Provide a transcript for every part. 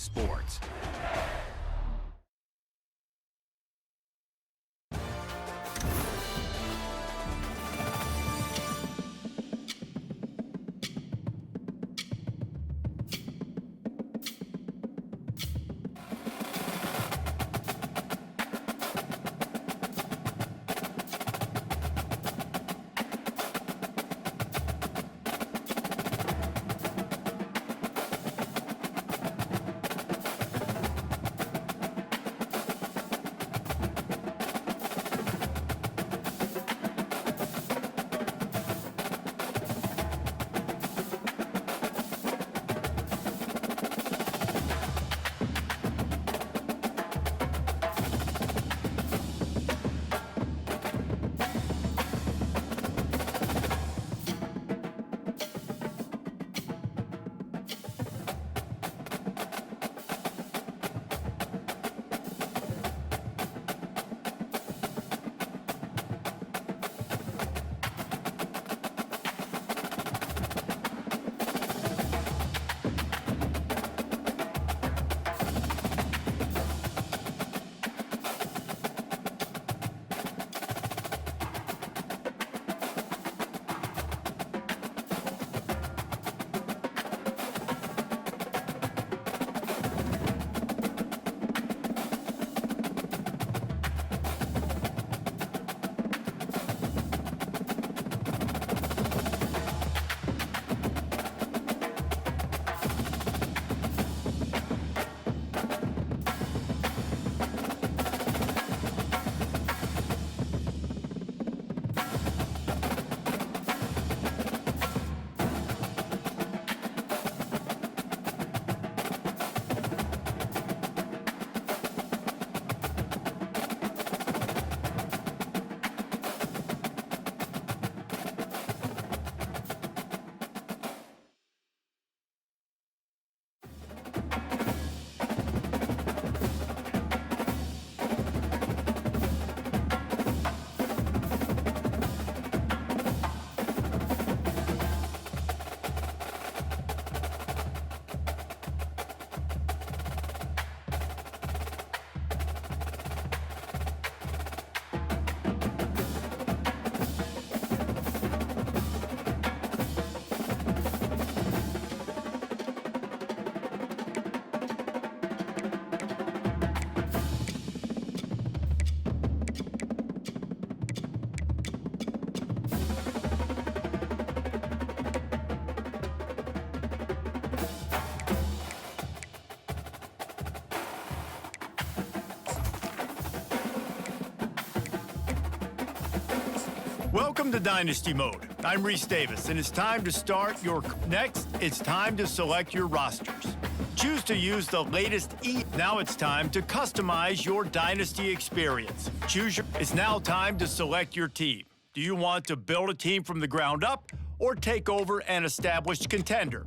sports. Welcome to Dynasty Mode. I'm Reese Davis, and it's time to start your... Next, it's time to select your rosters. Choose to use the latest Now it's time to customize your Dynasty experience. It's now time to select your team. Do you want to build a team from the ground up or take over an established contender?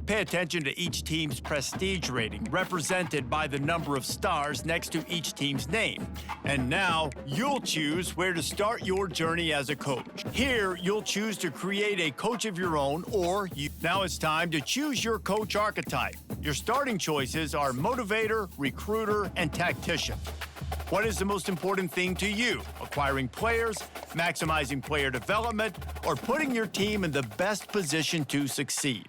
Pay attention to each team's prestige rating, represented by the number of stars next to each team's name. And now, you'll choose where to start your journey as a coach. Here, you'll choose to create a coach of your own, Now it's time to choose your coach archetype. Your starting choices are motivator, recruiter, and tactician. What is the most important thing to you? Acquiring players, maximizing player development, or putting your team in the best position to succeed?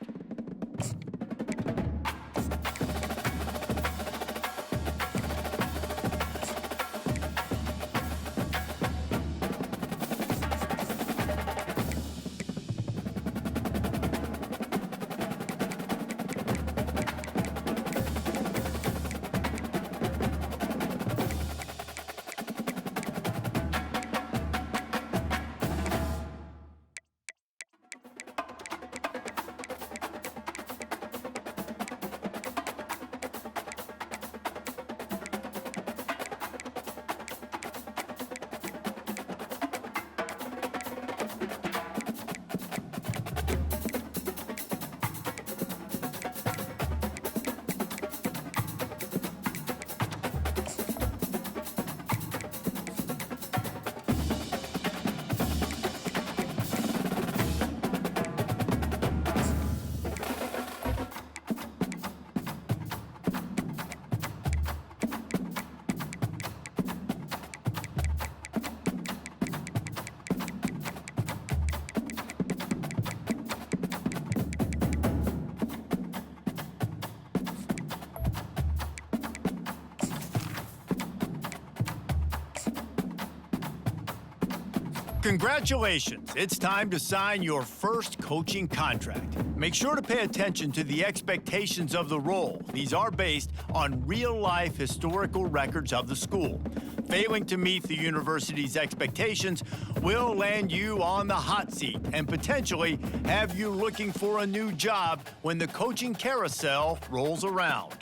Congratulations, it's time to sign your first coaching contract. Make sure to pay attention to the expectations of the role. These are based on real-life historical records of the school. Failing to meet the university's expectations will land you on the hot seat and potentially have you looking for a new job when the coaching carousel rolls around.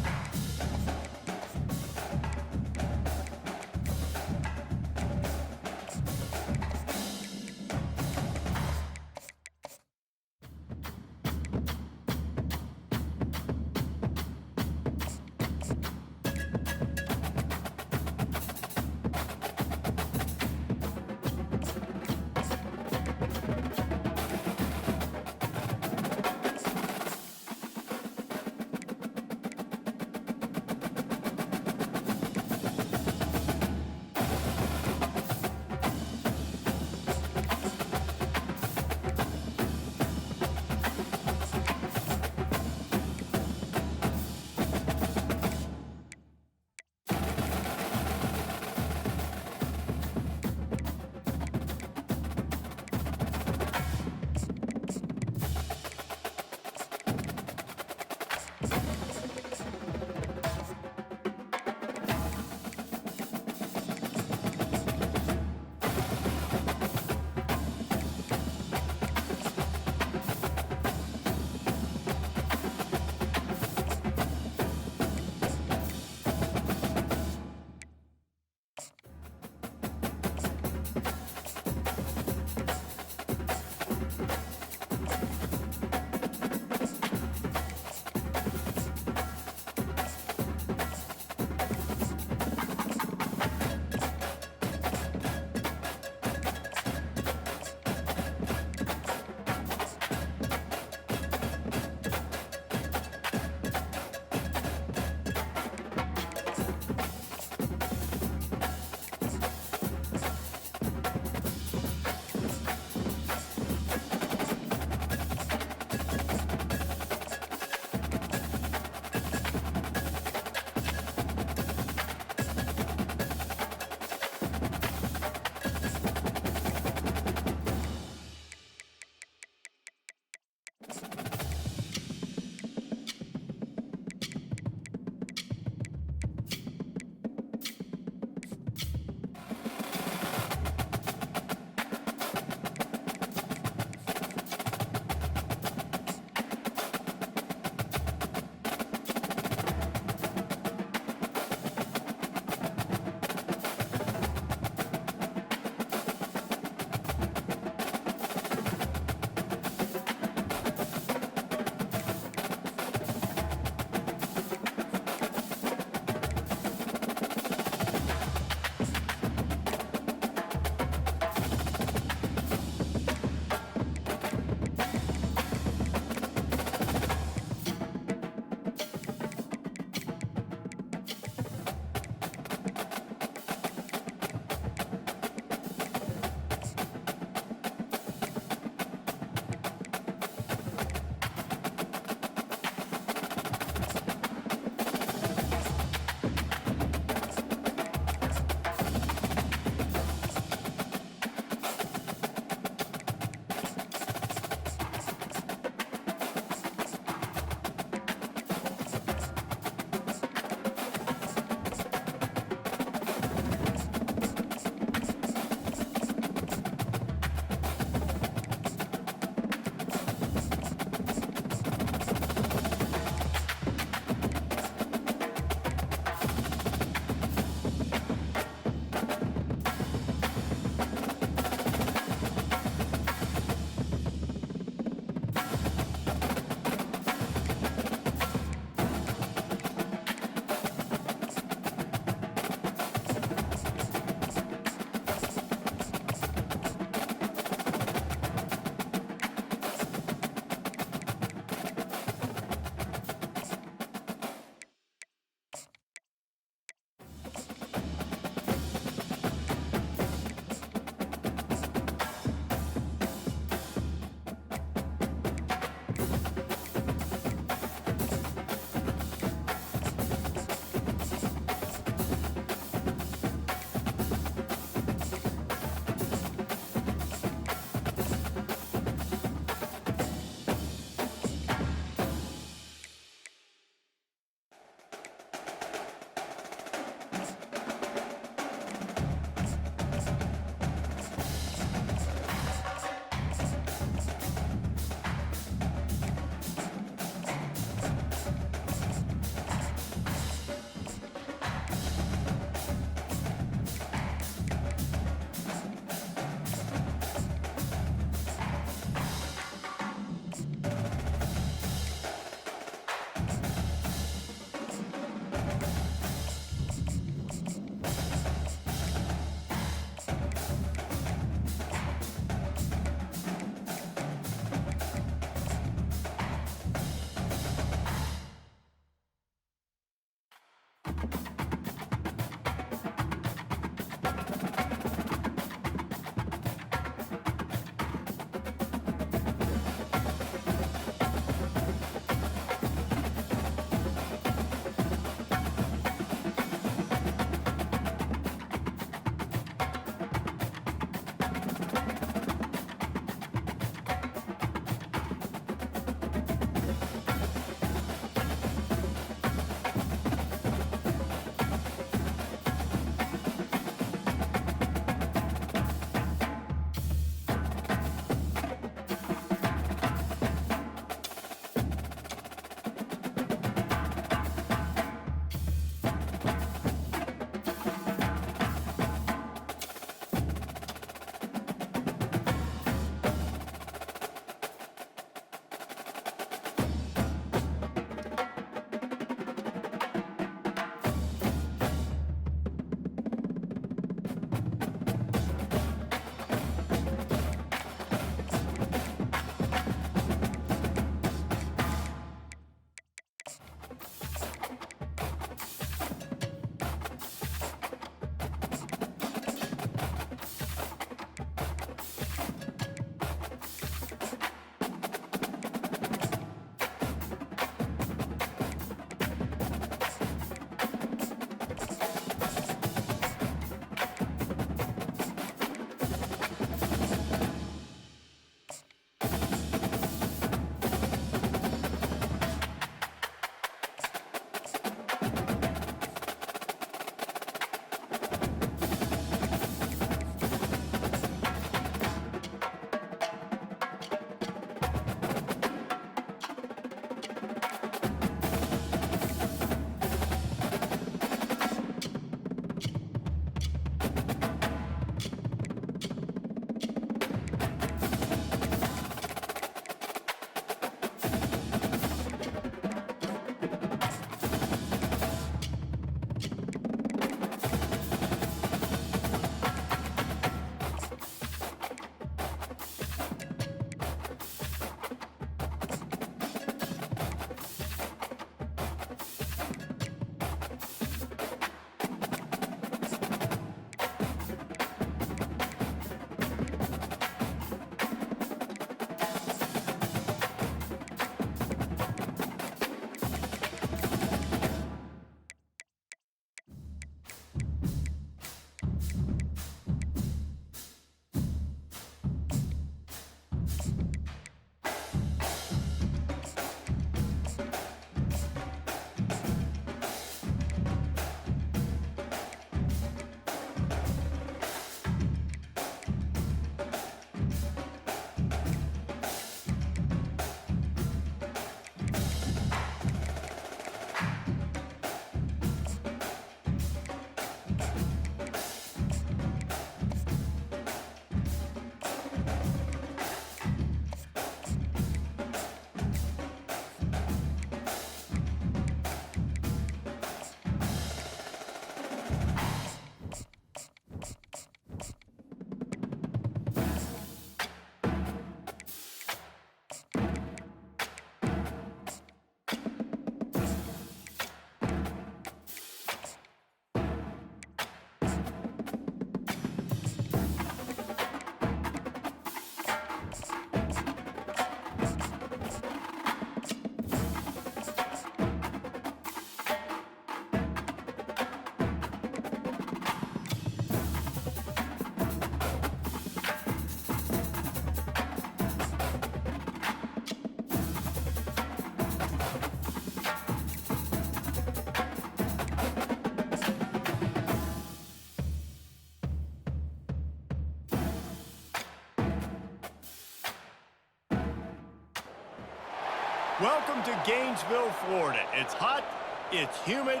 Welcome to Gainesville, Florida. It's hot, it's humid,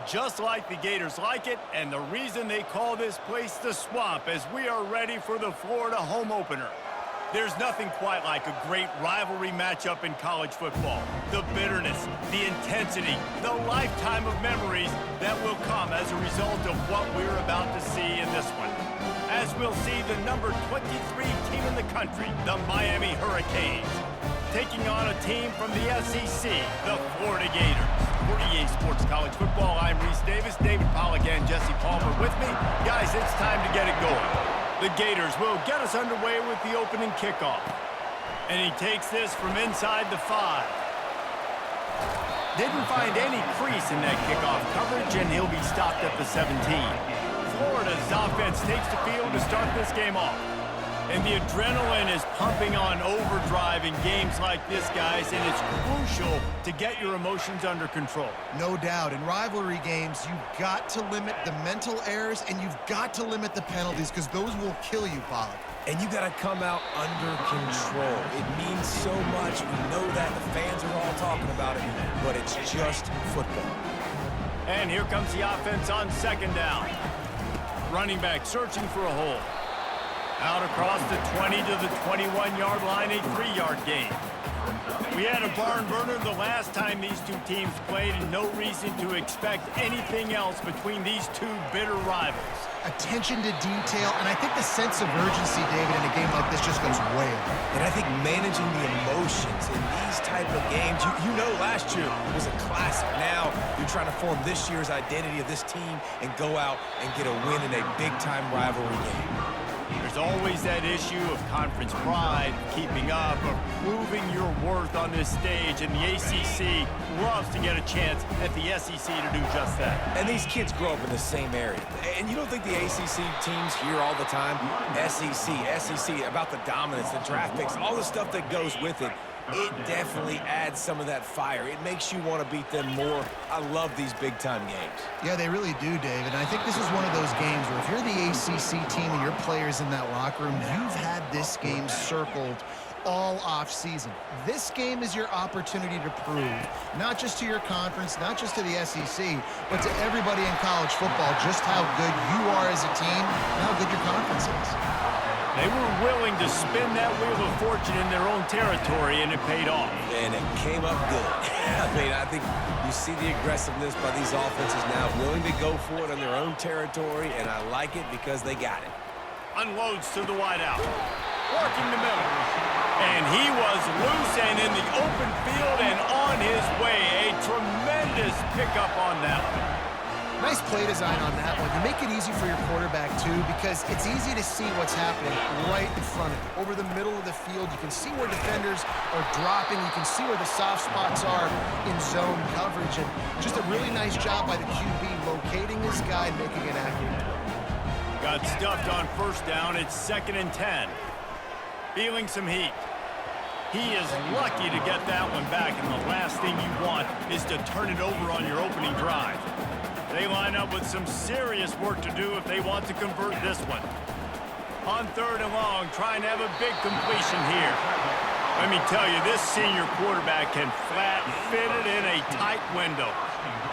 just like the Gators like it, and the reason they call this place the Swamp as we are ready for the Florida home opener. There's nothing quite like a great rivalry matchup in college football. The bitterness, the intensity, the lifetime of memories that will come as a result of what we're about to see in this one. As we'll see the number 23 team in the country, the Miami Hurricanes, taking on a team from the SEC, the Florida Gators. For EA Sports College Football, I'm Reese Davis, David Pollack, and Jesse Palmer with me. Guys, it's time to get it going. The Gators will get us underway with the opening kickoff. And he takes this from inside the 5. Didn't find any crease in that kickoff coverage, and he'll be stopped at the 17. Florida's offense takes the field to start this game off. And the adrenaline is pumping on overdrive in games like this, guys, and it's crucial to get your emotions under control. No doubt. In rivalry games, you've got to limit the mental errors, and you've got to limit the penalties, because those will kill you, Pollack. And you got to come out under control. It means so much. We know that. The fans are all talking about it, but it's just football. And here comes the offense on second down. Running back searching for a hole. Out across the 20 to the 21-yard line, a 3-yard gain. We had a barn burner the last time these two teams played, and no reason to expect anything else between these two bitter rivals. Attention to detail, and I think the sense of urgency, David, in a game like this just goes way up. And I think managing the emotions in these type of games, you know last year was a classic. Now you're trying to form this year's identity of this team and go out and get a win in a big-time rivalry game. There's always that issue of conference pride, keeping up, of proving your worth on this stage, and the ACC loves to get a chance at the SEC to do just that. And these kids grow up in the same area. And you don't think the ACC teams hear all the time, SEC, about the dominance, the draft picks, all the stuff that goes with it. It definitely adds some of that fire. It makes you want to beat them more. I love these big-time games. Yeah, they really do, David. And I think this is one of those games where if you're the ACC team and your players in that locker room, you've had this game circled all off-season. This game is your opportunity to prove, not just to your conference, not just to the SEC, but to everybody in college football, just how good you are as a team and how good your conference is. They were willing to spin that wheel of fortune in their own territory, and it paid off. And it came up good. I think you see the aggressiveness by these offenses now, willing to go for it on their own territory, and I like it because they got it. Unloads to the wideout. Working the middle. And he was loose and in the open field and on his way. A tremendous pickup on that one. Nice play design on that one. You make it easy for your quarterback, too, because it's easy to see what's happening right in front of you. Over the middle of the field, you can see where defenders are dropping. You can see where the soft spots are in zone coverage. And just a really nice job by the QB locating his guy and making it accurate. Got stuffed on first down. It's 2nd and 10. Feeling some heat. He is lucky to get that one back, and the last thing you want is to turn it over on your opening drive. They line up with some serious work to do if they want to convert this one. On 3rd and long, trying to have a big completion here. Let me tell you, this senior quarterback can flat fit it in a tight window.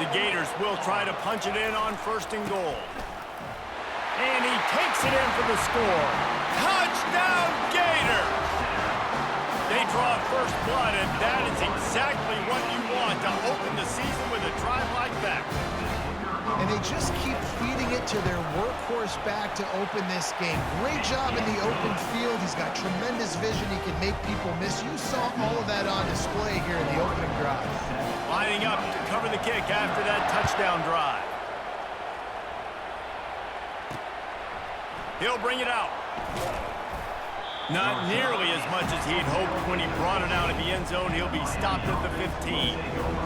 The Gators will try to punch it in on 1st and goal. And he takes it in for the score. Touchdown, Gators! They draw first blood, and that is exactly what you want to open the season with a drive like that. And they just keep feeding it to their workhorse back to open this game. Great job in the open field. He's got tremendous vision. He can make people miss. You saw all of that on display here in the opening drive. Lining up to cover the kick after that touchdown drive. He'll bring it out. Not nearly as much as he'd hoped when he brought it out of the end zone. He'll be stopped at the 15.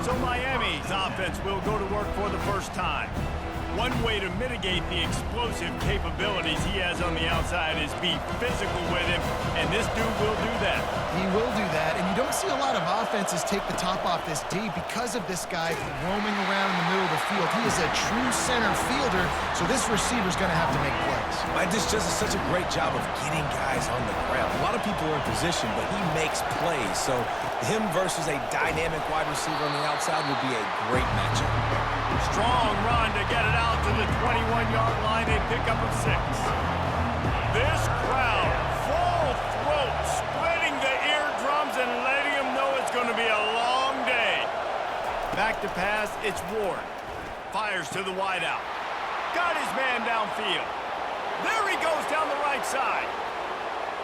So Miami's offense will go to work for the first time. One way to mitigate the explosive capabilities he has on the outside is be physical with him, and this dude will do that. He will do that, and you don't see a lot of offenses take the top off this D because of this guy roaming around in the middle of the field. He is a true center fielder, so this receiver's going to have to make plays. This just is such a great job of getting guys on the ground. A lot of people are in position, but he makes plays, so him versus a dynamic wide receiver on the outside would be a great matchup. Strong run to get it out to the 21-yard line. A pickup of 6. This crowd, full throat, splitting the eardrums and letting them know it's going to be a long day. Back to pass, it's Ward. Fires to the wideout. Got his man downfield. There he goes down the right side.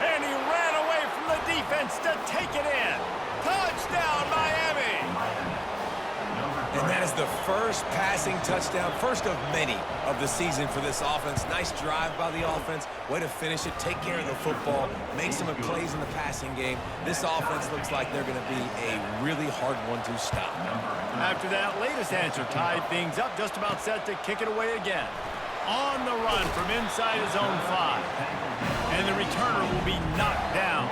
And he ran away from the defense to take it in. Touchdown, Miami! And that is the first passing touchdown, first of many of the season for this offense. Nice drive by the offense. Way to finish it, take care of the football, make some plays in the passing game. This offense looks like they're going to be a really hard one to stop. After that latest answer tied things up, just about set to kick it away again. On the run from inside his own 5. And the returner will be knocked down.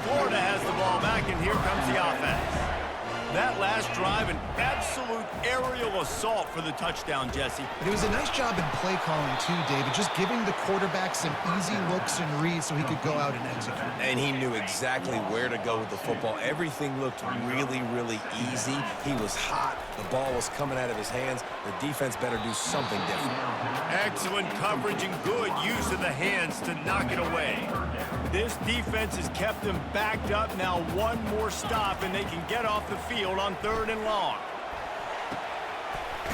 Florida has the ball back, and here comes the offense. That last drive, an absolute aerial assault for the touchdown, Jesse. But it was a nice job in play calling too, David, just giving the quarterback some easy looks and reads so he could go out and execute. And he knew exactly where to go with the football. Everything looked really, really easy. He was hot. The ball was coming out of his hands. The defense better do something different. Excellent coverage and good use of the hands to knock it away. This defense has kept them backed up. Now one more stop, and they can get off the field on 3rd and long.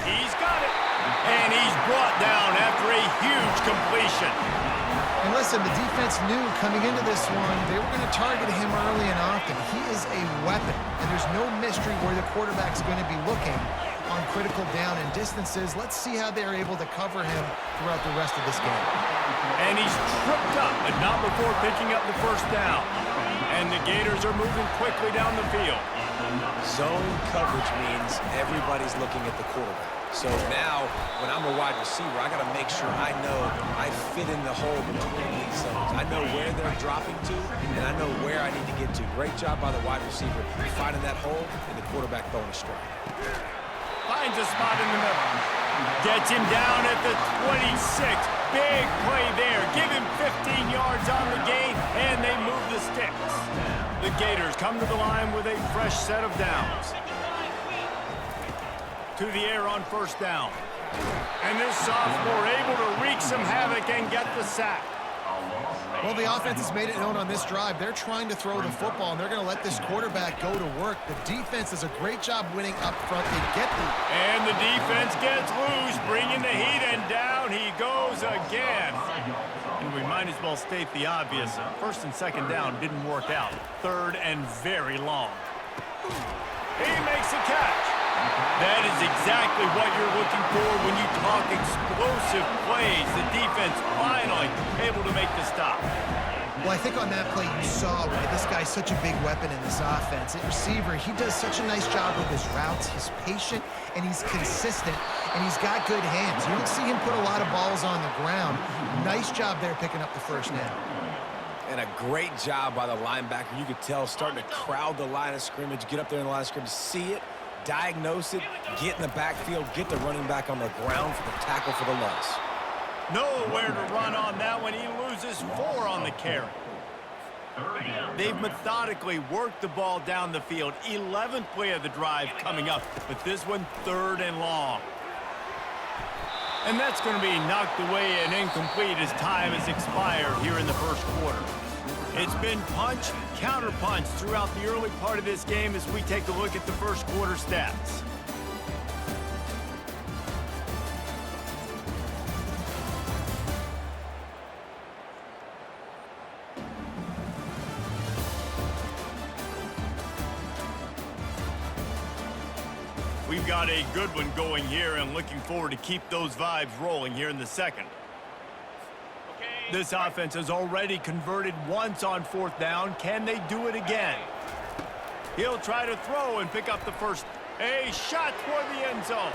He's got it. And he's brought down after a huge completion. And listen, the defense knew coming into this one, they were going to target him early and often. He is a weapon, and there's no mystery where the quarterback's going to be looking on critical down and distances. Let's see how they're able to cover him throughout the rest of this game. And he's tripped up, but not before picking up the first down. And the Gators are moving quickly down the field. Zone coverage means everybody's looking at the quarterback. So now, when I'm a wide receiver, I got to make sure I know I fit in the hole between these zones. I know where they're dropping to, and I know where I need to get to. Great job by the wide receiver finding that hole, and the quarterback throwing a strike. Finds a spot in the middle. Gets him down at the 26. Big play there. Give him 15 yards on the gain, and they move the sticks. The Gators come to the line with a fresh set of downs. To the air on 1st down. And this sophomore able to wreak some havoc and get the sack. Well, the offense has made it known on this drive. They're trying to throw the football, and they're going to let this quarterback go to work. The defense does a great job winning up front. They get the... And the defense gets loose, bringing the heat, and down he goes again. And we might as well state the obvious. 1st and 2nd down didn't work out. 3rd and very long. He makes a catch. That is exactly what you're looking for when you talk explosive plays. The defense finally able to make the stop. Well, I think on that play you saw why this guy's such a big weapon in this offense. At receiver, he does such a nice job with his routes. He's patient, and he's consistent, and he's got good hands. You don't see him put a lot of balls on the ground. Nice job there picking up the first down. And a great job by the linebacker. You could tell starting to crowd the line of scrimmage, get up there in the line of scrimmage, see it, diagnose it, get in the backfield, get the running back on the ground for the tackle for the loss. Nowhere to run on that one. He loses 4 on the carry. They've methodically worked the ball down the field. 11th play of the drive coming up, but this one 3rd and long. And that's going to be knocked away and incomplete as time has expired here in the 1st quarter. It's been punch, counter-punch throughout the early part of this game as we take a look at the 1st quarter stats. We've got a good one going here and looking forward to keep those vibes rolling here in the 2nd. This offense has already converted once on 4th down. Can they do it again? He'll try to throw and pick up the first. A shot toward the end zone.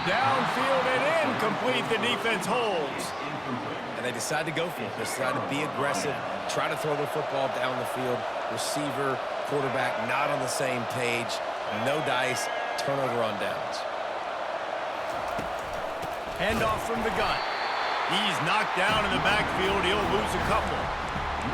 Downfield and incomplete. The defense holds. And they decide to go for it. They decide to be aggressive, try to throw the football down the field. Receiver, quarterback not on the same page. No dice. Turnover on downs. Handoff from the gun. He's knocked down in the backfield. He'll lose a couple.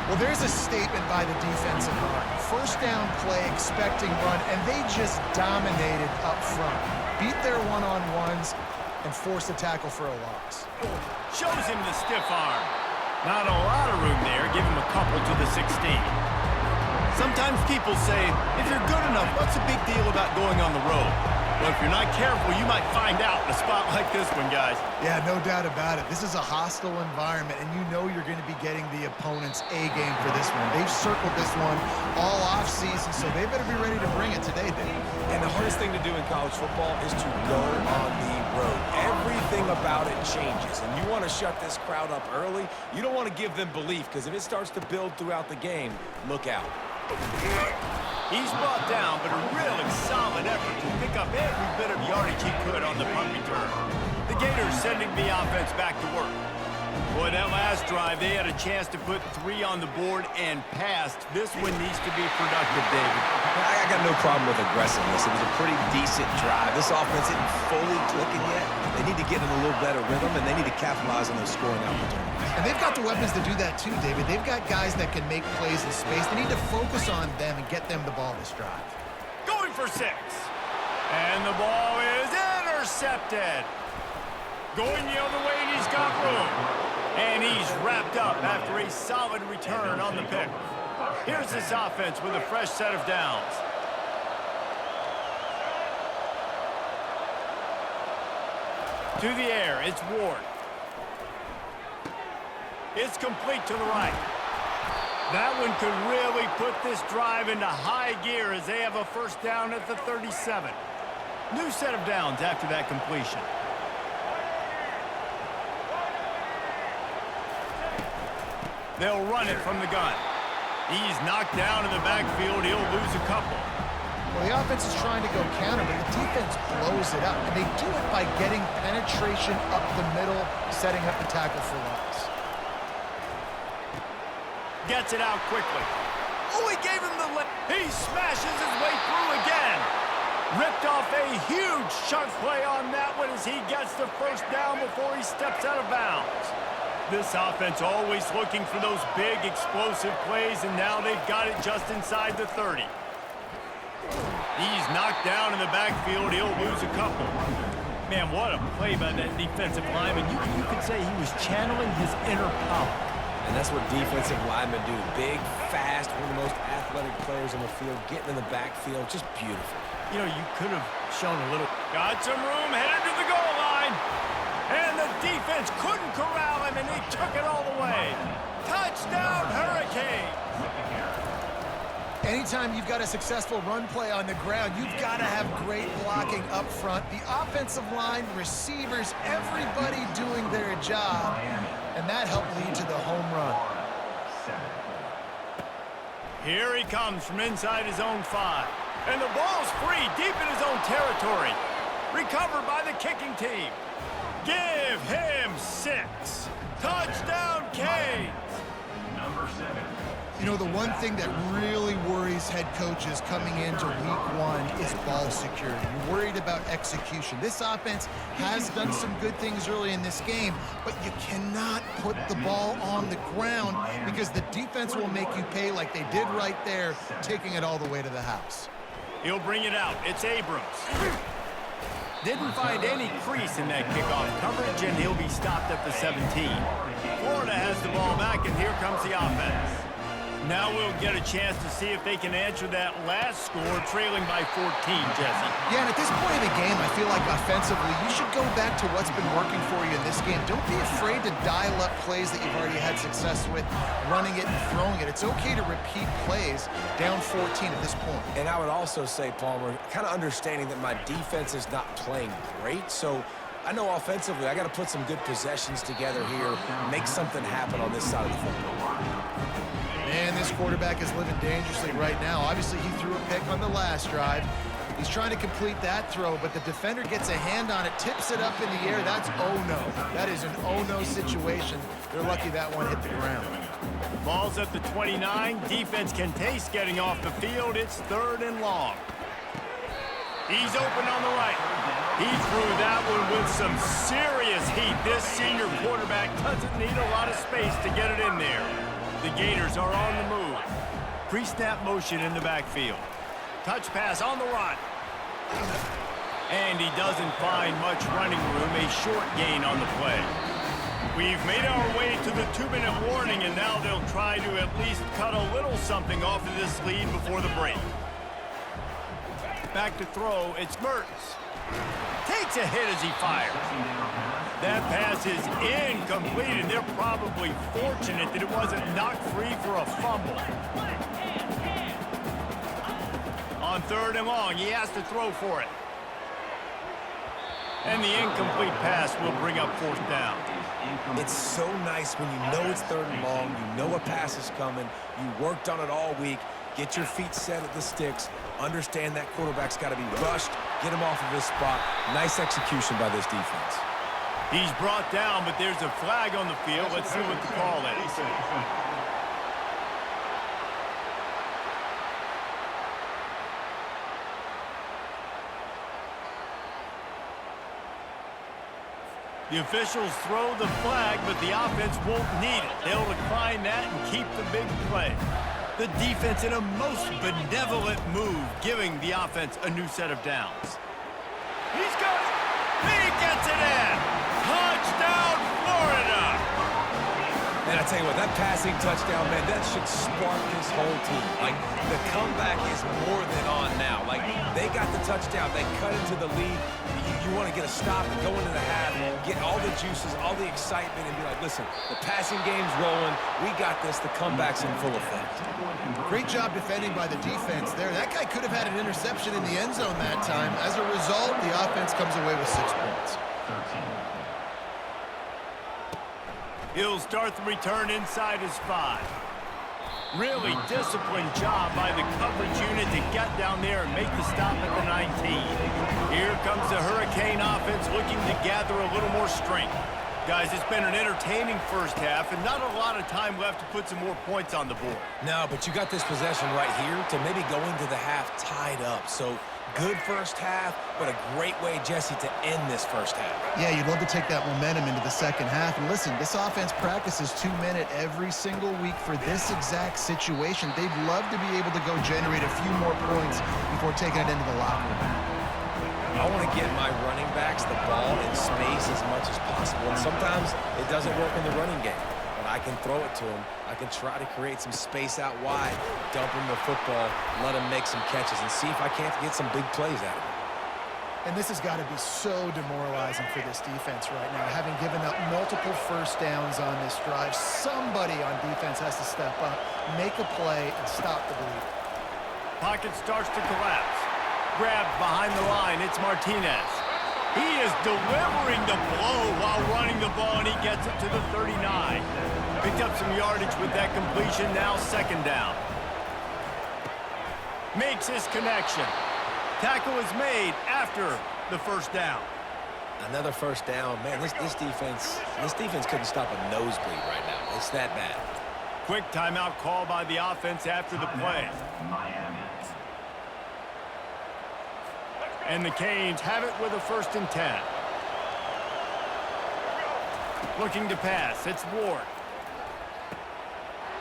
Well, there's a statement by the defensive line. 1st down play, expecting run, and they just dominated up front. Beat their one-on-ones and forced a tackle for a loss. Shows him the stiff arm. Not a lot of room there. Give him a couple to the 16. Sometimes people say, if you're good enough, what's the big deal about going on the road? Well, if you're not careful, you might find out in a spot like this one, guys. Yeah, no doubt about it. This is a hostile environment, and you know you're going to be getting the opponent's A game for this one. They've circled this one all offseason, so they better be ready to bring it today, Dave. And the hardest thing to do in college football is to go on the road. Everything about it changes, and you want to shut this crowd up early. You don't want to give them belief, because if it starts to build throughout the game, look out. He's brought down, but a really solid effort to pick up every bit of yardage he could on the punt return. The Gators sending the offense back to work. Boy, that last drive, they had a chance to put 3 on the board and passed. This one needs to be productive, David. I got no problem with aggressiveness. It was a pretty decent drive. This offense isn't fully clicking yet. They need to get in a little better rhythm, and they need to capitalize on those scoring opportunities. And they've got the weapons to do that too, David. They've got guys that can make plays in space. They need to focus on them and get them the ball this drive. Going for 6. And the ball is intercepted. Going the other way, and he's got room. And he's wrapped up after a solid return on the pick. Here's this offense with a fresh set of downs. To the air, it's Ward. It's complete to the right. That one could really put this drive into high gear as they have a first down at the 37. New set of downs after that completion. They'll run it from the gun. He's knocked down in the backfield. He'll lose a couple. Well, the offense is trying to go counter, but the defense blows it up. And they do it by getting penetration up the middle, setting up the tackle for loss. Gets it out quickly. Oh, he gave him the lip. He smashes his way through again. Ripped off a huge chunk play on that one as he gets the first down before he steps out of bounds. This offense always looking for those big, explosive plays, and now they've got it just inside the 30. He's knocked down in the backfield. He'll lose a couple. Man, what a play by that defensive lineman. You could say he was channeling his inner power. And that's what defensive linemen do. Big, fast, one of the most athletic players on the field, getting in the backfield, just beautiful. You know, you could have shown a little. Got some room, headed to the goal line. And the defense couldn't corral him, and he took it all the way. Touchdown, Hurricanes! Anytime you've got a successful run play on the ground, you've got to have great blocking up front. The offensive line, receivers, everybody doing their job. And that helped lead to the home run. Here he comes from inside his own 5. And the ball's free, deep in his own territory. Recovered by the kicking team. Give him 6. Touchdown, Canes! Number 7. You know, the one thing that really worries head coaches coming into week 1 is ball security. You're worried about execution. This offense has done some good things early in this game, but you cannot put the ball on the ground because the defense will make you pay like they did right there, taking it all the way to the house. He'll bring it out. It's Abrams. Didn't find any crease in that kickoff coverage, and he'll be stopped at the 17. Florida has the ball back, and here comes the offense. Now we'll get a chance to see if they can answer that last score, trailing by 14, Jesse. Yeah, and at this point in the game, I feel like offensively, you should go back to what's been working for you in this game. Don't be afraid to dial up plays that you've already had success with, running it and throwing it. It's okay to repeat plays down 14 at this point. And I would also say, Palmer, kind of understanding that my defense is not playing great, so I know offensively I got to put some good possessions together here, make something happen on this side of the football. And this quarterback is living dangerously right now. Obviously, he threw a pick on the last drive. He's trying to complete that throw, but the defender gets a hand on it, tips it up in the air. That's oh-no. That is an oh-no situation. They're lucky that one hit the ground. Ball's at the 29. Defense can taste getting off the field. It's 3rd and long. He's open on the right. He threw that one with some serious heat. This senior quarterback doesn't need a lot of space to get it in there. The Gators are on the move. Pre-snap motion in the backfield. Touch pass on the run. And he doesn't find much running room. A short gain on the play. We've made our way to the 2-minute warning, and now they'll try to at least cut a little something off of this lead before the break. Back to throw, it's Mertens. Takes a hit as he fires. That pass is incomplete, and they're probably fortunate that it wasn't knocked free for a fumble. On 3rd and long, he has to throw for it. And the incomplete pass will bring up 4th down. It's so nice when you know it's 3rd and long, you know a pass is coming, you worked on it all week, get your feet set at the sticks, understand that quarterback's got to be rushed, get him off of his spot. Nice execution by this defense. He's brought down, but there's a flag on the field. Let's see what the call is. The officials throw the flag, but the offense won't need it. They'll decline that and keep the big play. The defense in a most benevolent move, giving the offense a new set of downs. He's got it. He gets it in. Touchdown, Florida. And I tell you what, that passing touchdown, man, that should spark this whole team. Like, the comeback is more than on now. Like, they got the touchdown. They cut into the lead. You want to get a stop and go into the half, get all the juices, all the excitement, and be like, listen, the passing game's rolling. We got this. The comeback's in full effect. Great job defending by the defense there. That guy could have had an interception in the end zone that time. As a result, the offense comes away with 6 points. He'll start the return inside his 5. Really disciplined job by the coverage unit to get down there and make the stop at the 19. Here comes the Hurricane offense looking to gather a little more strength. Guys, it's been an entertaining first half and not a lot of time left to put some more points on the board. No, but you got this possession right here to maybe go into the half tied up. So good first half, but a great way, Jesse, to end this first half. Yeah, you'd love to take that momentum into the second half. And listen, this offense practices 2-minute every single week for this exact situation. They'd love to be able to go generate a few more points before taking it into the locker room. I want to get my running backs the ball in space as much as possible. And sometimes it doesn't work in the running game. But I can throw it to him. I can try to create some space out wide, dump him the football, let him make some catches, and see if I can't get some big plays out of him. And this has got to be so demoralizing for this defense right now. Having given up multiple first downs on this drive, somebody on defense has to step up, make a play, and stop the bleed. Pocket starts to collapse. Grabbed behind the line, it's Martinez. He is delivering the blow while running the ball, and he gets it to the 39. Picked up some yardage with that completion, now 2nd down. Makes his connection. Tackle is made after the first down. Another first down. Man, this defense couldn't stop a nosebleed right now. It's that bad. Quick timeout call by the offense after the play. And the Canes have it with a 1st and 10. Looking to pass, it's Ward.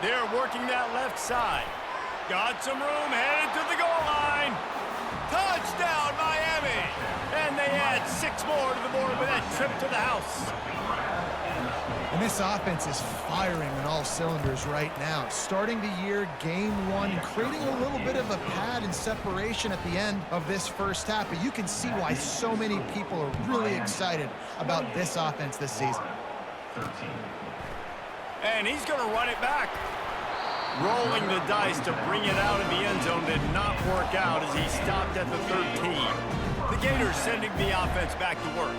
They're working that left side. Got some room, headed to the goal line. Touchdown, Miami! And they add 6 more to the board with that trip to the house. And this offense is firing on all cylinders right now. Starting the year, game 1, creating a little bit of a pad and separation at the end of this first half. But you can see why so many people are really excited about this offense this season. And he's going to run it back. Rolling the dice to bring it out of the end zone did not work out as he stopped at the 13. The Gators sending the offense back to work.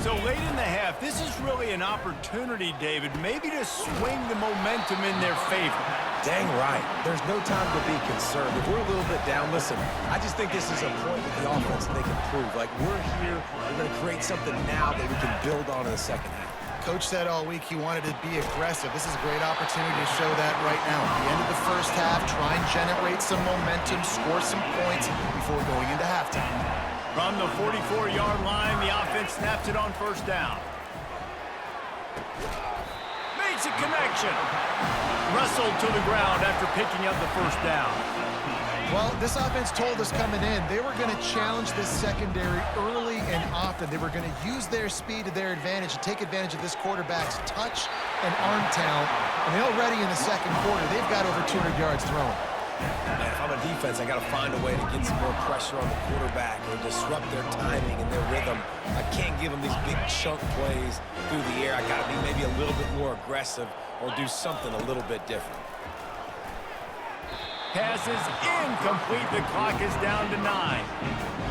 So late in the half, this is really an opportunity, David, maybe to swing the momentum in their favor. Dang right. There's no time to be concerned. If we're a little bit down, listen, I just think this is a point with the offense that they can prove. Like, we're here, we're going to create something now that we can build on in the second half. Coach said all week he wanted to be aggressive. This is a great opportunity to show that right now. At the end of the first half, try and generate some momentum, score some points before going into halftime. From the 44-yard line, the offense snaps it on 1st down. Makes a connection. Wrestled to the ground after picking up the 1st down. Well, this offense told us coming in they were going to challenge this secondary early and often. They were going to use their speed to their advantage and take advantage of this quarterback's touch and arm talent. And already in the second quarter, they've got over 200 yards thrown. Man, if I'm a defense, I got to find a way to get some more pressure on the quarterback or disrupt their timing and their rhythm. I can't give them these big chunk plays through the air. I got to be maybe a little bit more aggressive or do something a little bit different. Pass is incomplete. The clock is down to 9.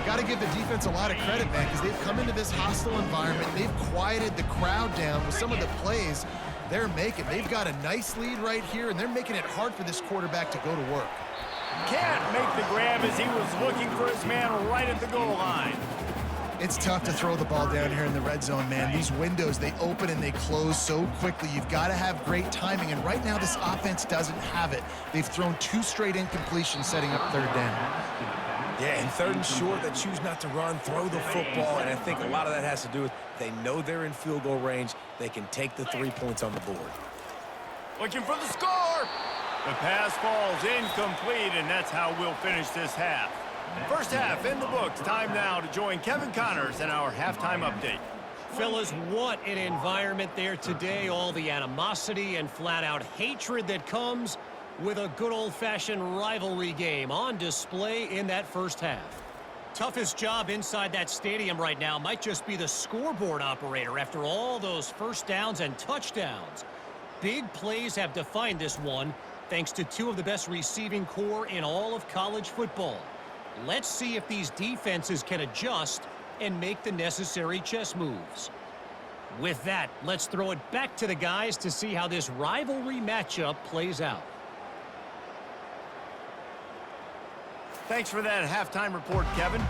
Got to give the defense a lot of credit, man, because they've come into this hostile environment. They've quieted the crowd down with some of the plays they're making. They've got a nice lead right here, and they're making it hard for this quarterback to go to work. Can't make the grab as he was looking for his man right at the goal line. It's tough to throw the ball down here in the red zone, man. These windows, they open and they close so quickly. You've got to have great timing, and right now this offense doesn't have it. They've thrown 2 straight incompletions setting up 3rd down. Yeah, and 3rd and short, they choose not to run, throw the football, and I think a lot of that has to do with they know they're in field goal range. They can take the 3 points on the board. Looking for the score. The pass falls incomplete, and that's how we'll finish this half. First half in the books. Time now to join Kevin Connors in our halftime update. Fellas, what an environment there today. All the animosity and flat-out hatred that comes with a good old-fashioned rivalry game on display in that first half. Toughest job inside that stadium right now might just be the scoreboard operator after all those first downs and touchdowns. Big plays have defined this one thanks to 2 of the best receiving core in all of college football. Let's see if these defenses can adjust and make the necessary chess moves. With that, let's throw it back to the guys to see how this rivalry matchup plays out. Thanks for that halftime report, Kevin.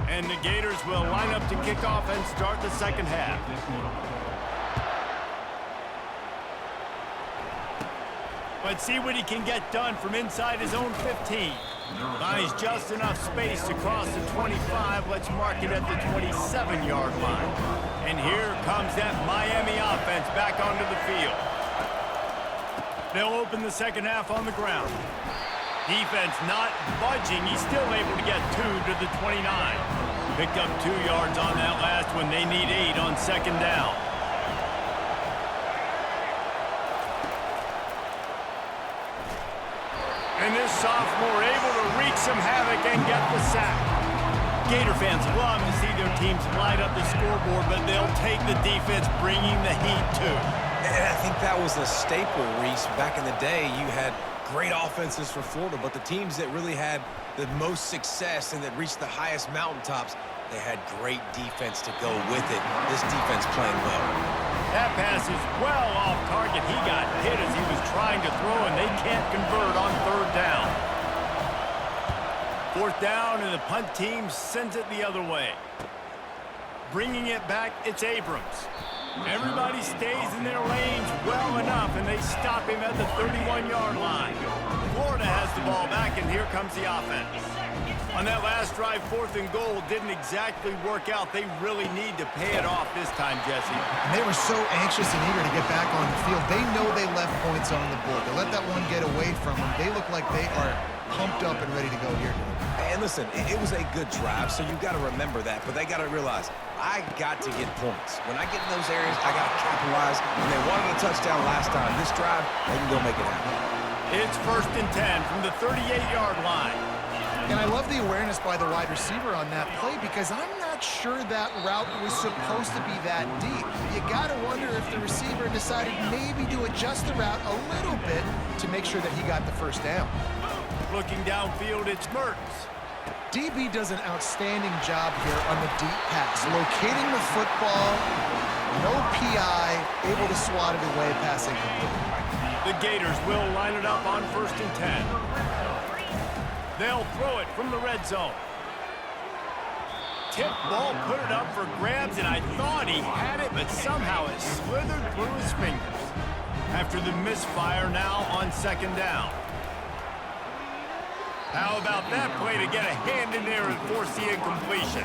And the Gators will line up to kick off and start the second half. Let's see what he can get done from inside his own 15. Finds just enough space to cross the 25. Let's mark it at the 27-yard line. And here comes that Miami offense back onto the field. They'll open the second half on the ground. Defense not budging. He's still able to get 2 to the 29. Picked up 2 yards on that last one. They need 8 on second down. And this sophomore able to wreak some havoc and get the sack. Gator fans love to see their teams light up the scoreboard, but they'll take the defense bringing the heat too. And I think that was a staple, Reese. Back in the day, you had great offenses for Florida, but the teams that really had the most success and that reached the highest mountaintops, they had great defense to go with it. This defense playing well. That pass is well off target. He got hit as he was trying to throw, and they can't convert on 3rd down. 4th down, and the punt team sends it the other way. Bringing it back, it's Abrams. Everybody stays in their lanes well enough, and they stop him at the 31-yard line. Florida has the ball back, and here comes the offense. On that last drive, 4th and goal didn't exactly work out. They really need to pay it off this time, Jesse. And they were so anxious and eager to get back on the field. They know they left points on the board. They let that one get away from them. They look like they are pumped up and ready to go here. And listen, it was a good drive, so you've got to remember that. But they got to realize, I got to get points. When I get in those areas, I got to capitalize. And they wanted a touchdown last time. This drive, they can go make it happen. It's 1st and 10 from the 38-yard line. And I love the awareness by the wide receiver on that play because I'm not sure that route was supposed to be that deep. You got to wonder if the receiver decided maybe to adjust the route a little bit to make sure that he got the 1st down. Looking downfield, it's Mertens. DB does an outstanding job here on the deep pass, locating the football, no PI, able to swat it away, passing. The Gators will line it up on 1st and 10. They'll throw it from the red zone. Tip ball, put it up for grabs, and I thought he had it, but somehow it slithered through his fingers. After the misfire, now on 2nd down. How about that play to get a hand in there and force the incompletion?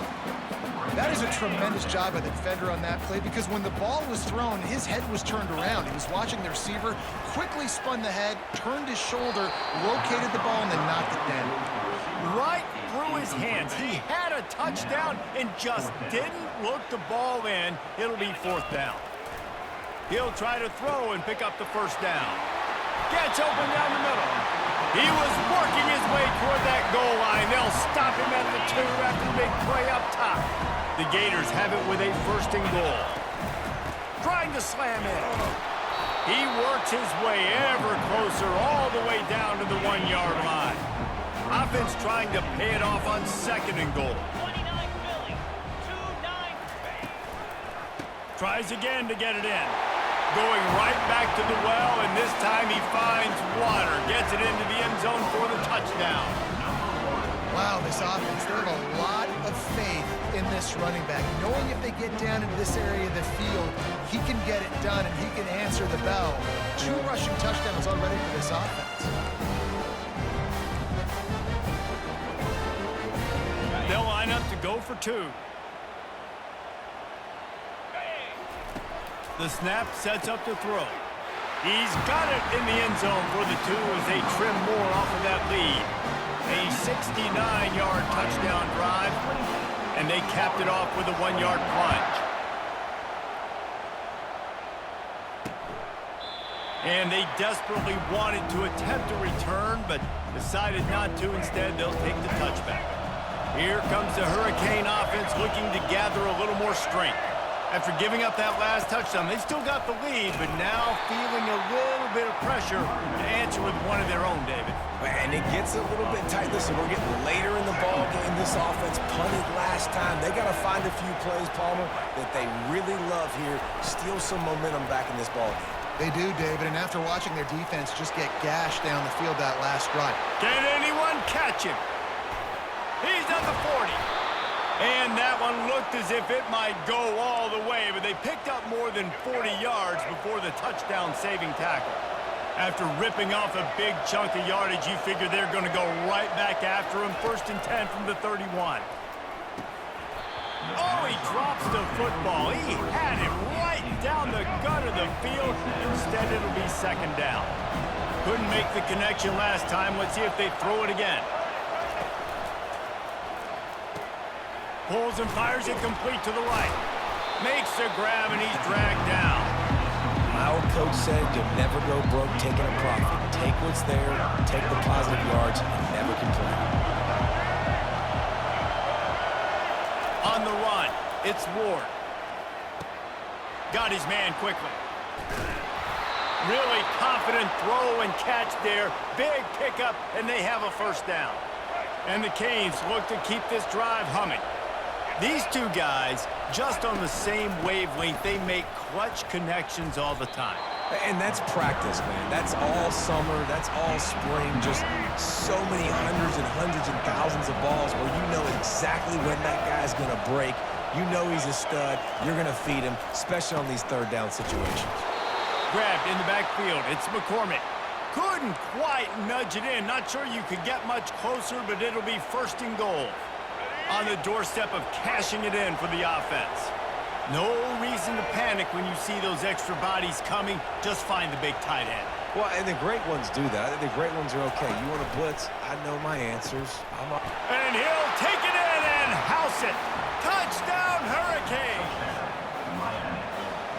That is a tremendous job by the defender on that play because when the ball was thrown, his head was turned around. He was watching the receiver, quickly spun the head, turned his shoulder, located the ball, and then knocked it down. Right through his hands. He had a touchdown and just didn't look the ball in. It'll be 4th down. He'll try to throw and pick up the 1st down. Gets open down the middle. He was working his way toward that goal line. They'll stop him at the 2 after the big play up top. The Gators have it with a 1st and goal. Trying to slam in. He works his way ever closer all the way down to the 1-yard line. Offense trying to pay it off on 2nd and goal. Tries again to get it in. Going right back to the well, and this time he finds water. Gets it into the end zone for the touchdown. Wow, this offense, they have a lot of faith in this running back. Knowing if they get down into this area of the field, he can get it done and he can answer the bell. 2 rushing touchdowns already for this offense. They'll line up to go for 2. The snap sets up to throw. He's got it in the end zone for the 2 as they trim more off of that lead. A 69-yard touchdown drive, and they capped it off with a 1-yard plunge. And they desperately wanted to attempt a return, but decided not to. Instead, they'll take the touchback. Here comes the Hurricane offense looking to gather a little more strength. After giving up that last touchdown, they still got the lead, but now feeling a little bit of pressure to answer with one of their own, David. And it gets a little bit tight. Listen, we're getting later in the ball game. This offense punted last time. They got to find a few plays, Palmer, that they really love here. Steal some momentum back in this ball game. They do, David, and after watching their defense just get gashed down the field that last drive. Can anyone catch him? He's at the 40. And that one looked as if it might go all the way, but they picked up more than 40 yards before the touchdown-saving tackle. After ripping off a big chunk of yardage, you figure they're going to go right back after him. 1st and 10 from the 31. Oh, he drops the football. He had it right down the gut of the field. Instead, it'll be 2nd down. Couldn't make the connection last time. Let's see if they throw it again. Pulls and fires it complete to the right. Makes the grab, and he's dragged down. My old coach said you'll never go broke taking a profit. Take what's there, take the positive yards, and never complain. On the run, it's Ward. Got his man quickly. Really confident throw and catch there. Big pickup, and they have a 1st down. And the Canes look to keep this drive humming. These 2 guys, just on the same wavelength, they make clutch connections all the time. And that's practice, man. That's all summer. That's all spring. Just so many hundreds and thousands of balls where you know exactly when that guy's going to break. You know he's a stud. You're going to feed him, especially on these 3rd down situations. Grabbed in the backfield. It's McCormick. Couldn't quite nudge it in. Not sure you could get much closer, but it'll be 1st and goal. On the doorstep of cashing it in for the offense. No reason to panic when you see those extra bodies coming. Just find the big tight end. Well, and the great ones do that. I think the great ones are okay. You want to blitz? I know my answers. And he'll take it in and house it. Touchdown, Hurricane.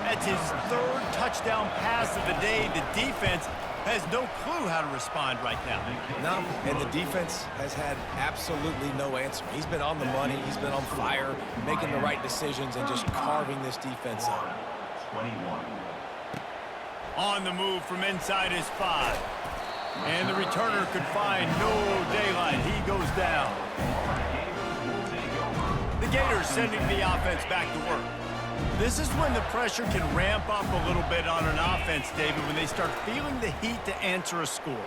That's his 3rd touchdown pass of the day. The defense has no clue how to respond right now. No, and the defense has had absolutely no answer. He's been on the money. He's been on fire, making the right decisions, and just carving this defense up. 21. On the move from inside his 5. And the returner could find no daylight. He goes down. The Gators sending the offense back to work. This is when the pressure can ramp up a little bit on an offense, David, when they start feeling the heat to answer a score.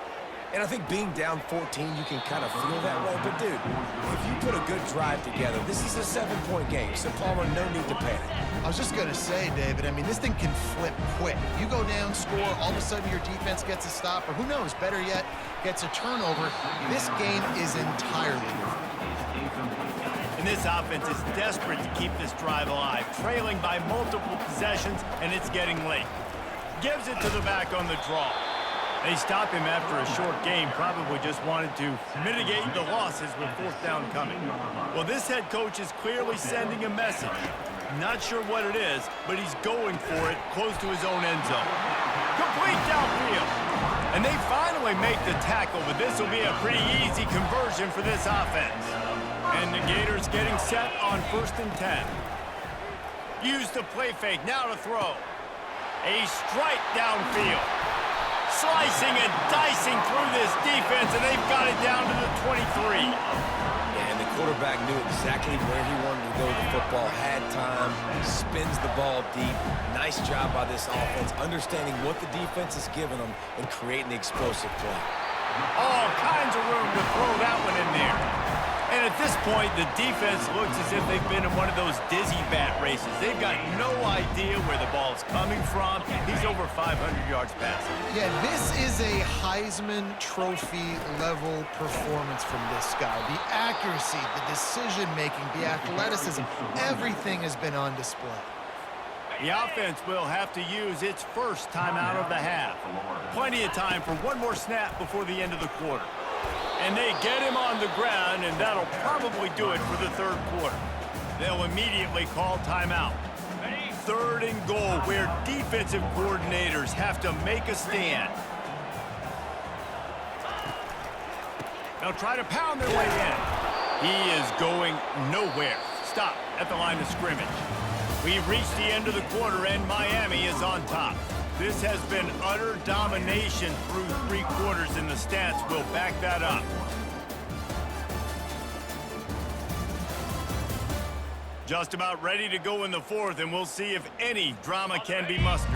And I think being down 14, you can kind of feel that way. But, dude, if you put a good drive together, this is a 7-point game. So, Palmer, no need to panic. I was just going to say, David, I mean, this thing can flip quick. You go down, score, all of a sudden your defense gets a stop, or who knows, better yet, gets a turnover. This game is entirely different. And this offense is desperate to keep this drive alive, trailing by multiple possessions, and it's getting late. Gives it to the back on the draw. They stop him after a short game, probably just wanted to mitigate the losses with 4th down coming. Well, this head coach is clearly sending a message. Not sure what it is, but he's going for it close to his own end zone. Complete downfield. And they finally make the tackle, but this will be a pretty easy conversion for this offense. And the Gators getting set on 1st and 10. Use the play fake, now to throw. A strike downfield. Slicing and dicing through this defense, and they've got it down to the 23. And the quarterback knew exactly where he wanted to go with the football, had time, spins the ball deep. Nice job by this offense, understanding what the defense is giving them and creating the explosive play. All kinds of room to throw that one in there. And at this point, the defense looks as if they've been in one of those dizzy bat races. They've got no idea where the ball's coming from. He's over 500 yards passing. Yeah, this is a Heisman Trophy level performance from this guy. The accuracy, the decision-making, the athleticism, everything has been on display. The offense will have to use its first timeout of the half. Plenty of time for one more snap before the end of the quarter. And they get him on the ground, and that'll probably do it for the 3rd quarter. They'll immediately call timeout. 3rd and goal, where defensive coordinators have to make a stand. They'll try to pound their way in. He is going nowhere. Stop at the line of scrimmage. We've reached the end of the quarter, and Miami is on top. This has been utter domination through 3 quarters, and the stats will back that up. Just about ready to go in the 4th, and we'll see if any drama can be mustered.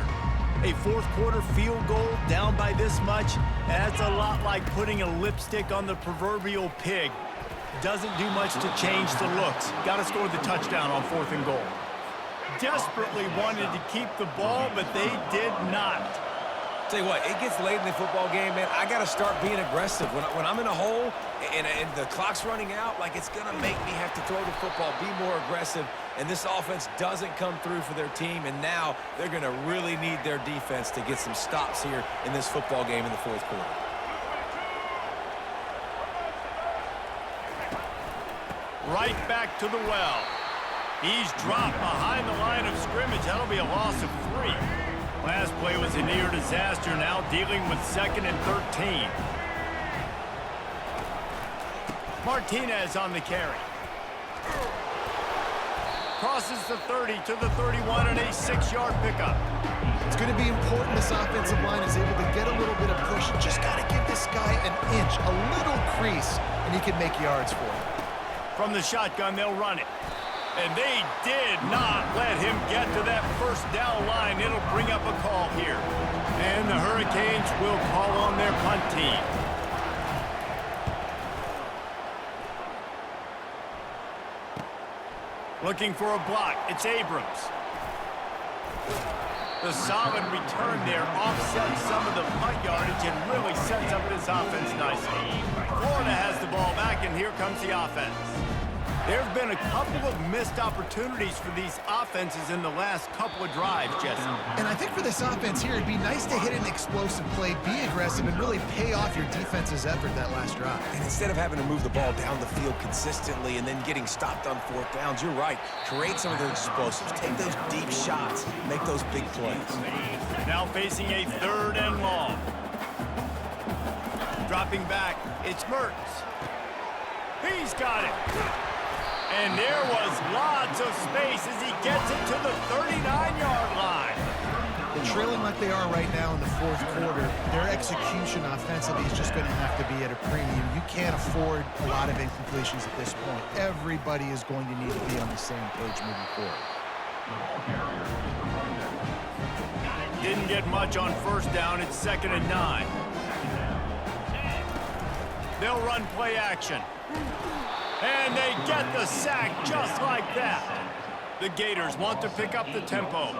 A 4th quarter field goal down by this much, that's a lot like putting a lipstick on the proverbial pig. Doesn't do much to change the looks. Got to score the touchdown on 4th and goal. Desperately wanted to keep the ball, but they did not. Tell you what, it gets late in the football game, man. I got to start being aggressive. When I'm in a hole and the clock's running out, like, it's going to make me have to throw the football, be more aggressive. And this offense doesn't come through for their team, and now they're going to really need their defense to get some stops here in this football game in the 4th quarter. Right back to the well. He's dropped behind the line of scrimmage. That'll be a loss of 3. Last play was a near disaster, now dealing with 2nd and 13. Martinez on the carry. Crosses the 30 to the 31 and a 6-yard pickup. It's going to be important this offensive line is able to get a little bit of push. Just got to give this guy an inch, a little crease, and he can make yards for it. From the shotgun, they'll run it. And they did not let him get to that 1st down line. It'll bring up a call here. And the Hurricanes will call on their punt team. Looking for a block. It's Abrams. The solid return there offsets some of the punt yardage and really sets up this offense nicely. Florida has the ball back, and here comes the offense. There have been a couple of missed opportunities for these offenses in the last couple of drives, Jesse. And I think for this offense here, it'd be nice to hit an explosive play, be aggressive, and really pay off your defense's effort that last drive. And instead of having to move the ball down the field consistently and then getting stopped on 4th downs, you're right. Create some of those explosives. Take those deep shots. Make those big plays. Now facing a 3rd and long. Dropping back, it's Mertens. He's got it. And there was lots of space as he gets it to the 39-yard line. They're trailing like they are right now in the 4th quarter. Their execution offensively is just going to have to be at a premium. You can't afford a lot of incompletions at this point. Everybody is going to need to be on the same page moving forward. Didn't get much on 1st down. It's 2nd and 9. They'll run play action. And they get the sack just like that. The Gators want to pick up the tempo.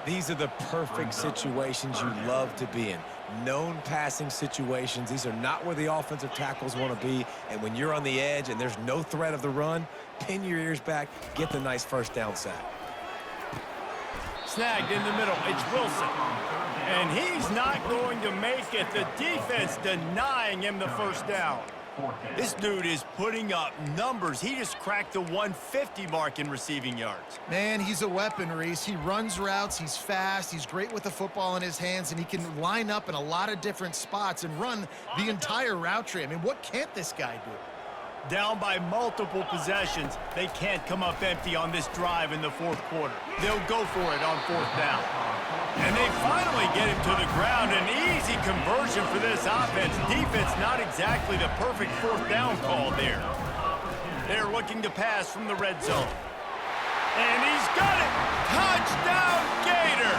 These are the perfect situations you love to be in. Known passing situations. These are not where the offensive tackles want to be. And when you're on the edge and there's no threat of the run, pin your ears back, get the nice 1st down sack. Snagged in the middle. It's Wilson. And he's not going to make it. The defense denying him the 1st down. This dude is putting up numbers. He just cracked the 150 mark in receiving yards. Man, he's a weapon, Reese. He runs routes, he's fast, he's great with the football in his hands, and he can line up in a lot of different spots and run the entire route tree. I mean, what can't this guy do? Down by multiple possessions, they can't come up empty on this drive in the fourth quarter. They'll go for it on fourth down. And they finally get him to the ground. An easy conversion for this offense. Defense not exactly the perfect fourth down call there. They're looking to pass from the red zone. And he's got it! Touchdown, Gator!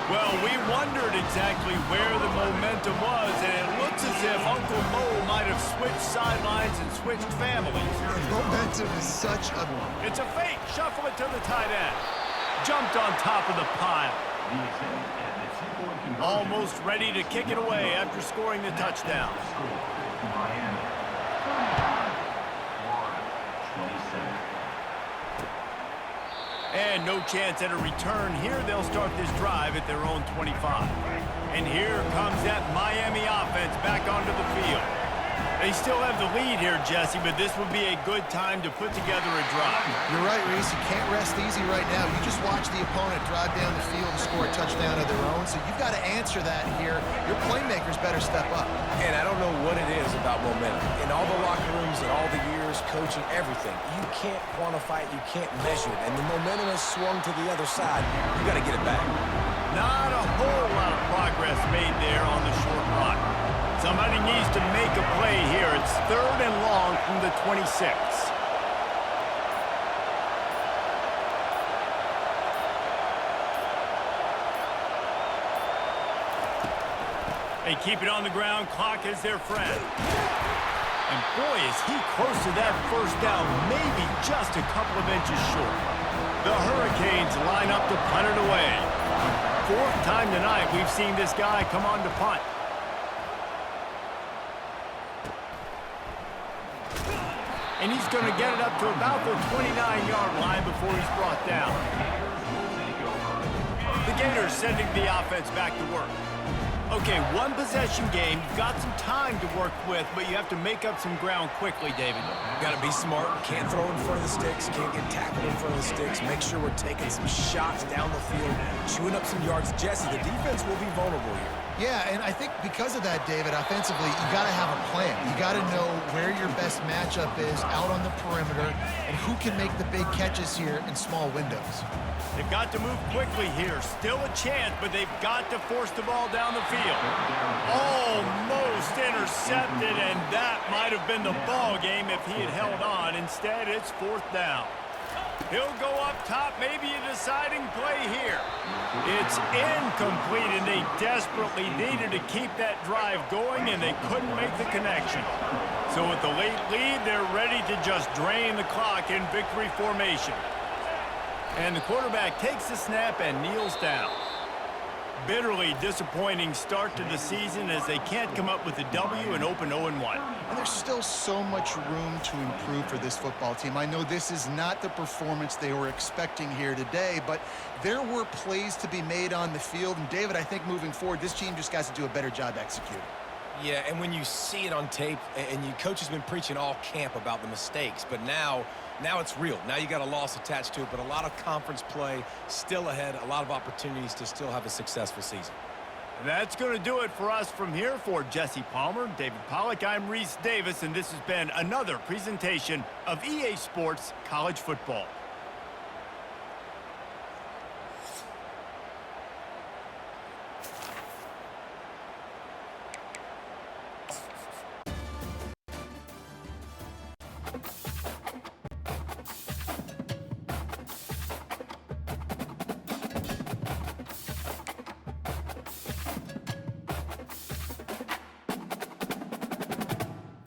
Well, we wondered exactly where the momentum was, and it looks as if Uncle Mo might have switched sidelines and switched families. Momentum is such a... It's a fake. Shuffle it to the tight end. Jumped on top of the pile. Almost ready to kick it away after scoring the touchdown. And no chance at a return here. They'll start this drive at their own 25. And here comes that Miami offense back onto the field. They still have the lead here, Jesse, but this would be a good time to put together a drive. You're right, Reese. You can't rest easy right now. You just watch the opponent drive down the field and score a touchdown of their own, so you've got to answer that here. Your playmakers better step up. And I don't know what it is about momentum. In all the locker rooms and all the years, coaching, everything, you can't quantify it, you can't measure it. And the momentum has swung to the other side. You got to get it back. Not a whole lot of progress made there on the short run. Somebody needs to make a play here. It's 3rd and long from the 26. They keep it on the ground. Clock is their friend. And boy, is he close to that first down, maybe just a couple of inches short. The Hurricanes line up to punt it away. 4th time tonight we've seen this guy come on to punt. And he's going to get it up to about the 29-yard line before he's brought down. The Gators sending the offense back to work. Okay, one possession game. You've got some time to work with, but you have to make up some ground quickly, David. Got to be smart. Can't throw in front of the sticks. Can't get tackled in front of the sticks. Make sure we're taking some shots down the field, chewing up some yards. Jesse, the defense will be vulnerable here. Yeah, and I think because of that, David, offensively, you got to have a plan. You got to know where your best matchup is out on the perimeter and who can make the big catches here in small windows. They've got to move quickly here. Still a chance, but they've got to force the ball down the field. Almost intercepted, and that might have been the ball game if he had held on. Instead, it's 4th down. He'll go up top, maybe a deciding play here. It's incomplete, and they desperately needed to keep that drive going, and they couldn't make the connection. So with the late lead, they're ready to just drain the clock in victory formation. And the quarterback takes the snap and kneels down. Bitterly disappointing start to the season as they can't come up with a W and open 0-1. And there's still so much room to improve for this football team. I know this is not the performance they were expecting here today, but there were plays to be made on the field. And, David, I think moving forward, this team just got to do a better job executing. Yeah, and when you see it on tape, and your coach has been preaching all camp about the mistakes, but now it's real. Now you got a loss attached to it, but a lot of conference play still ahead, a lot of opportunities to still have a successful season. That's going to do it for us from here. For Jesse Palmer, David Pollack, I'm Reese Davis, and this has been another presentation of EA Sports College Football.